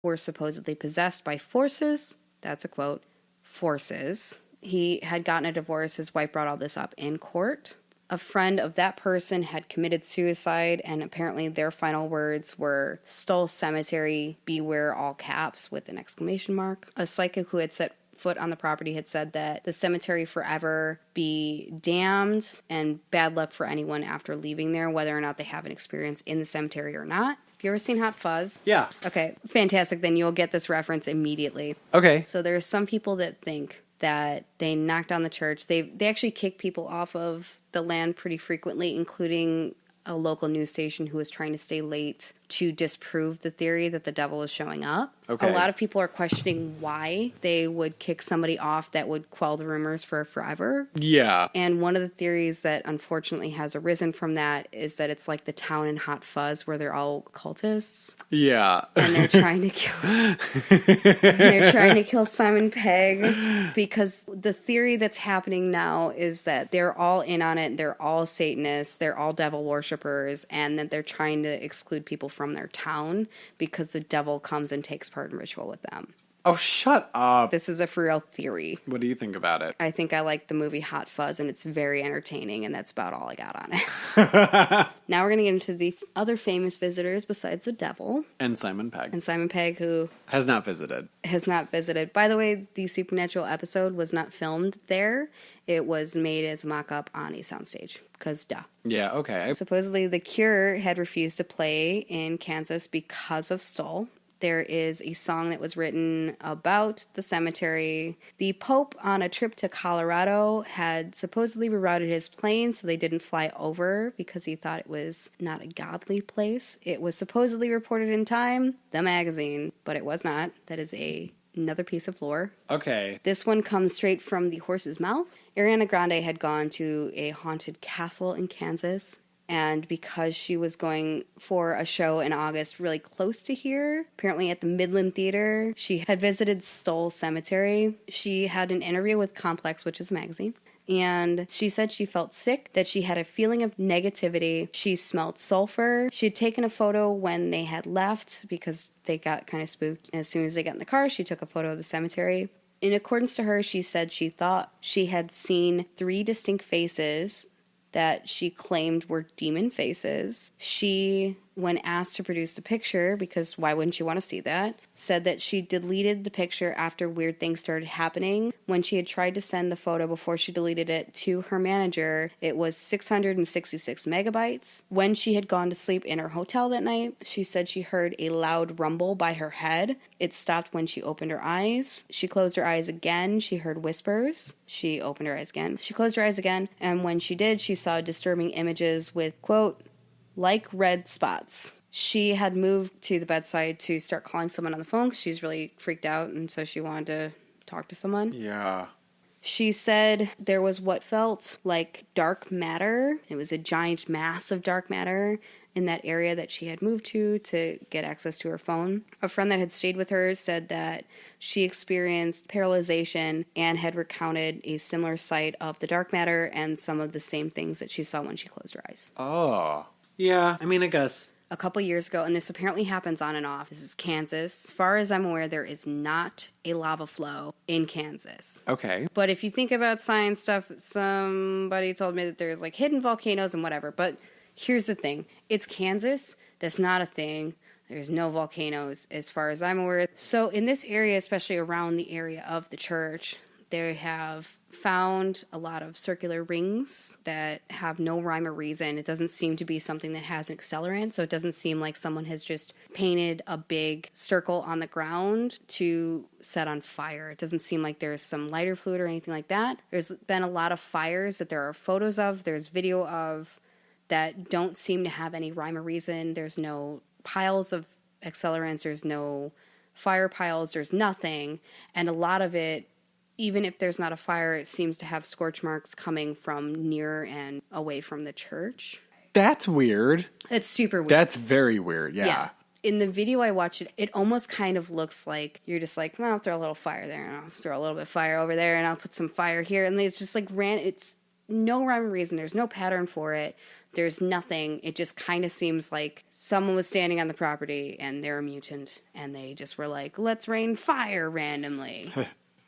were supposedly possessed by forces. That's a quote. Forces. He had gotten a divorce. His wife brought all this up in court. A friend of that person had committed suicide, and apparently their final words were, Stull Cemetery, beware, all caps, with an exclamation mark. A psychic who had set foot on the property had said that the cemetery forever be damned and bad luck for anyone after leaving there, whether or not they have an experience in the cemetery or not. Have you ever seen Hot Fuzz? Yeah. Okay, fantastic. Then you'll get this reference immediately. Okay. So there's some people that think that they knocked down the church. They actually kick people off of the land pretty frequently, including a local news station who was trying to stay late to disprove the theory that the devil is showing up. Okay. A lot of people are questioning why they would kick somebody off that would quell the rumors for forever. Yeah. And one of the theories that unfortunately has arisen from that is that it's like the town in Hot Fuzz where they're all cultists. Yeah. And they're trying to kill Simon Pegg, because the theory that's happening now is that they're all in on it. They're all Satanists. They're all devil worshippers, and that they're trying to exclude people from their town because the devil comes and takes part in ritual with them. Oh, shut up. This is a for real theory. What do you think about it? I think I like the movie Hot Fuzz, and it's very entertaining, and that's about all I got on it. Now we're going to get into the other famous visitors besides the devil. And Simon Pegg. And Simon Pegg, who has not visited. By the way, the Supernatural episode was not filmed there. It was made as a mock-up on a soundstage, because duh. Yeah, okay. Supposedly, The Cure had refused to play in Kansas because of Stull. There is a song that was written about the cemetery. The Pope, on a trip to Colorado, had supposedly rerouted his plane so they didn't fly over because he thought it was not a godly place. It was supposedly reported in Time, the magazine, but it was not. That is another piece of lore. Okay. This one comes straight from the horse's mouth. Ariana Grande had gone to a haunted castle in Kansas, and because she was going for a show in August really close to here, apparently at the Midland Theater, she had visited Stull Cemetery. She had an interview with Complex, which is a magazine, and she said she felt sick, that she had a feeling of negativity. She smelled sulfur. She had taken a photo when they had left because they got kind of spooked. As soon as they got in the car, she took a photo of the cemetery. In accordance to her, she said she thought she had seen 3 distinct faces that she claimed were demon faces. She, when asked to produce the picture, because why wouldn't you want to see that, said that she deleted the picture after weird things started happening. When she had tried to send the photo before she deleted it to her manager, it was 666 megabytes. When she had gone to sleep in her hotel that night, she said she heard a loud rumble by her head. It stopped when she opened her eyes. She closed her eyes again. She heard whispers. She opened her eyes again. She closed her eyes again. And when she did, she saw disturbing images with, quote, like red spots. She had moved to the bedside to start calling someone on the phone because she's really freaked out, and so she wanted to talk to someone. Yeah. She said there was what felt like dark matter. It was a giant mass of dark matter in that area that she had moved to get access to her phone. A friend that had stayed with her said that she experienced paralyzation and had recounted a similar sight of the dark matter and some of the same things that she saw when she closed her eyes. Oh. Yeah, I mean, I guess. A couple years ago, and this apparently happens on and off. This is Kansas. As far as I'm aware, there is not a lava flow in Kansas. Okay. But if you think about science stuff, somebody told me that there's like hidden volcanoes and whatever. But here's the thing. It's Kansas. That's not a thing. There's no volcanoes as far as I'm aware. So in this area, especially around the area of the church, they have found a lot of circular rings that have no rhyme or reason. It doesn't seem to be something that has an accelerant, so it doesn't seem like someone has just painted a big circle on the ground to set on fire. It doesn't seem like there's some lighter fluid or anything like that. There's been a lot of fires that there are photos of, there's video of, that don't seem to have any rhyme or reason. There's no piles of accelerants, there's no fire piles, there's nothing. And a lot of it, even if there's not a fire, it seems to have scorch marks coming from near and away from the church. That's weird. It's super weird. That's very weird, yeah. In the video I watched, it almost kind of looks like you're just like, well, I'll throw a little fire there, and I'll throw a little bit of fire over there, and I'll put some fire here. And it's just like it's no rhyme or reason. There's no pattern for it. There's nothing. It just kind of seems like someone was standing on the property and they're a mutant and they just were like, let's rain fire randomly.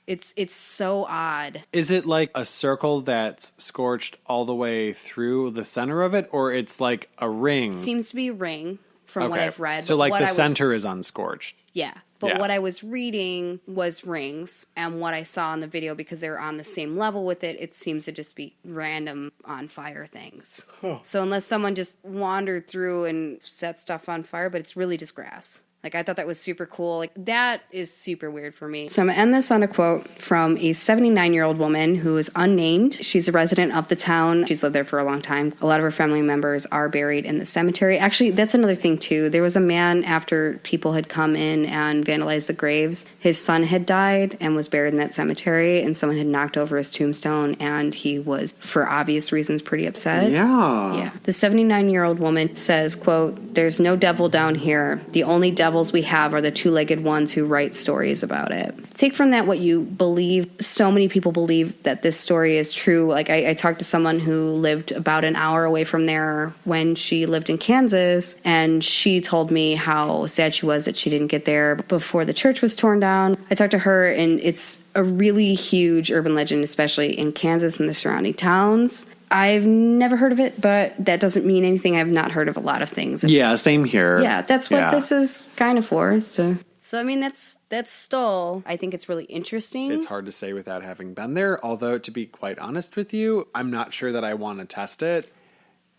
It's so odd. Is it like a circle that's scorched all the way through the center of it, or it's like a ring? It seems to be a ring from what I've read. So like the center is unscorched. Yeah. But what I was reading was rings, and what I saw in the video, because they were on the same level with it, it seems to just be random on fire things. Huh. So unless someone just wandered through and set stuff on fire, but it's really just grass. Like, I thought that was super cool. Like, that is super weird for me. So I'm going to end this on a quote from a 79-year-old woman who is unnamed. She's a resident of the town. She's lived there for a long time. A lot of her family members are buried in the cemetery. Actually, that's another thing, too. There was a man, after people had come in and vandalized the graves, his son had died and was buried in that cemetery, and someone had knocked over his tombstone, and he was, for obvious reasons, pretty upset. Yeah. The 79-year-old woman says, quote, "There's no devil down here. The only devils we have are the two-legged ones who write stories about it." Take from that what you believe. So many people believe that this story is true. Like, I talked to someone who lived about an hour away from there when she lived in Kansas, and she told me how sad she was that she didn't get there before the church was torn down. I talked to her, and it's a really huge urban legend, especially in Kansas and the surrounding towns. I've never heard of it, but that doesn't mean anything. I've not heard of a lot of things. Yeah, same here. Yeah, that's what this is kind of for. So I mean, that's Stull. I think it's really interesting. It's hard to say without having been there, although, to be quite honest with you, I'm not sure that I want to test it.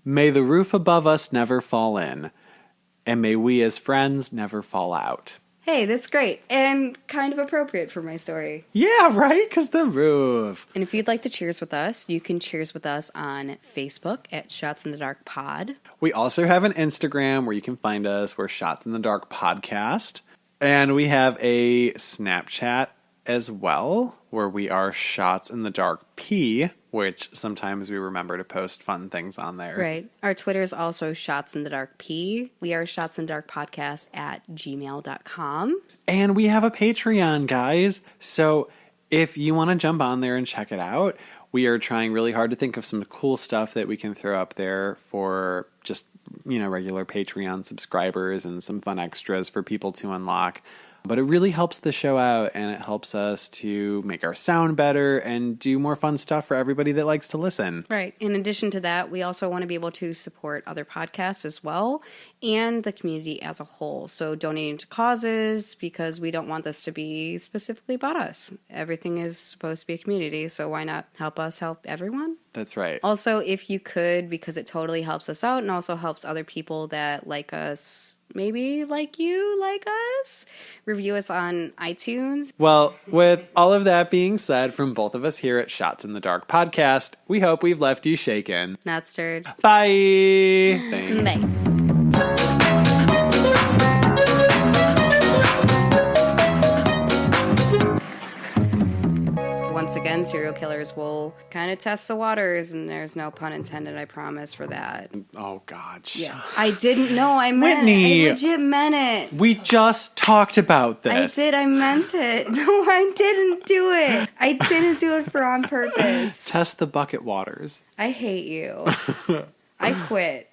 May the roof above us never fall in, and may we as friends never fall out. Hey, that's great, and kind of appropriate for my story. Yeah, right? Because the roof. And if you'd like to cheers with us, you can cheers with us on Facebook at Shots in the Dark Pod. We also have an Instagram where you can find us. We're Shots in the Dark Podcast. And we have a Snapchat as well, where we are Shots in the Dark P, which sometimes we remember to post fun things on there. Right. Our Twitter is also Shots in the Dark P. We are Shots in the Dark Podcast at gmail.com. And we have a Patreon, guys. So if you want to jump on there and check it out, we are trying really hard to think of some cool stuff that we can throw up there for just, regular Patreon subscribers and some fun extras for people to unlock. But it really helps the show out, and it helps us to make our sound better and do more fun stuff for everybody that likes to listen. Right. In addition to that, we also want to be able to support other podcasts as well, and the community as a whole. So donating to causes, because we don't want this to be specifically about us. Everything is supposed to be a community, so why not help us help everyone? That's right. Also, if you could, because it totally helps us out and also helps other people that like us, maybe like you, like us, review us on iTunes. Well, with all of that being said, from both of us here at Shots in the Dark Podcast, we hope we've left you shaken. Not stirred. Bye. Thanks. Bye. Once again, serial killers will kind of test the waters, and there's no pun intended, I promise, for that. Oh, God. Yeah. I didn't know. I meant Whitney, it. I legit meant it. We just talked about this. I did. I meant it. No, I didn't do it. I didn't do it on purpose. Test the bucket waters. I hate you. I quit.